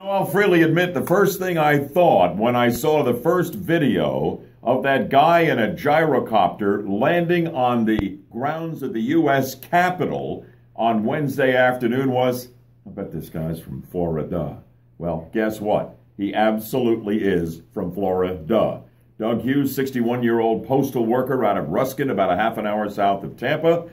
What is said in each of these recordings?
I'll freely admit the first thing I thought when I saw the first video of that guy in a gyrocopter landing on the grounds of the U.S. Capitol on Wednesday afternoon was, I bet this guy's from Florida. Well, guess what? He absolutely is from Florida. Doug Hughes, 61-year-old postal worker out of Ruskin, about a half an hour south of Tampa,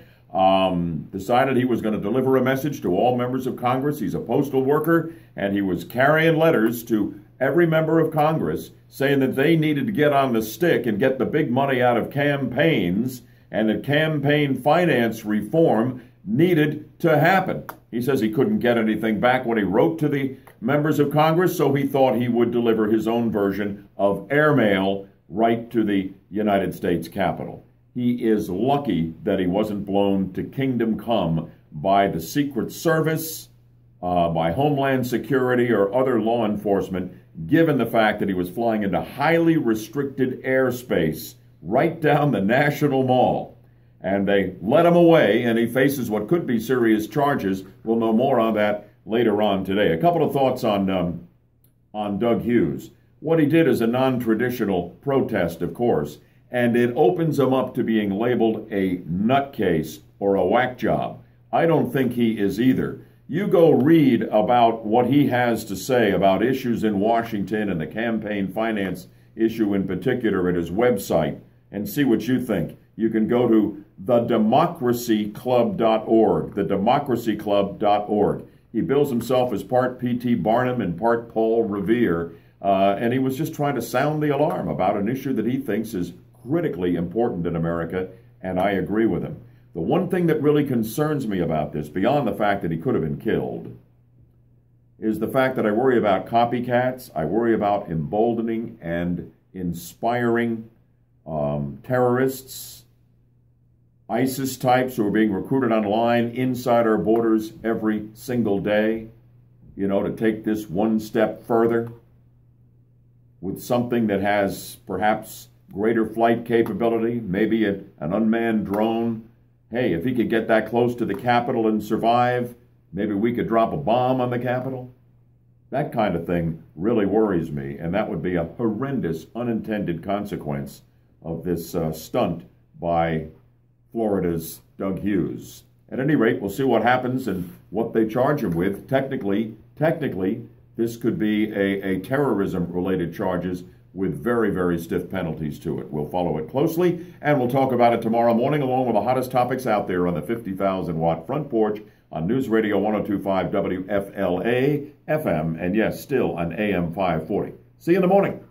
decided he was going to deliver a message to all members of Congress. He's a postal worker, and he was carrying letters to every member of Congress saying that they needed to get on the stick and get the big money out of campaigns, and that campaign finance reform needed to happen. He says he couldn't get anything back when he wrote to the members of Congress, so he thought he would deliver his own version of airmail right to the United States Capitol. He is lucky that he wasn't blown to kingdom come by the Secret Service, by Homeland Security, or other law enforcement, given the fact that he was flying into highly restricted airspace right down the National Mall. And they let him away, and he faces what could be serious charges. We'll know more on that later on today. A couple of thoughts on Doug Hughes. What he did is a non-traditional protest, of course, and it opens him up to being labeled a nutcase or a whack job. I don't think he is either. You go read about what he has to say about issues in Washington and the campaign finance issue in particular at his website and see what you think. You can go to thedemocracyclub.org, thedemocracyclub.org. He bills himself as part P.T. Barnum and part Paul Revere, and he was just trying to sound the alarm about an issue that he thinks is critically important in America, and I agree with him. The one thing that really concerns me about this, beyond the fact that he could have been killed, is the fact that I worry about copycats. I worry about emboldening and inspiring terrorists, ISIS types who are being recruited online inside our borders every single day, you know, to take this one step further with something that has perhaps greater flight capability, maybe an unmanned drone. Hey, if he could get that close to the Capitol and survive, maybe we could drop a bomb on the Capitol. That kind of thing really worries me, and that would be a horrendous unintended consequence of this stunt by Florida's Doug Hughes. At any rate, we'll see what happens and what they charge him with. Technically, this could be a terrorism-related charges with very, very stiff penalties to it. We'll follow it closely, and we'll talk about it tomorrow morning, along with the hottest topics out there on the 50,000-watt front porch on News Radio 102.5 WFLA FM, and yes, still on AM 540. See you in the morning.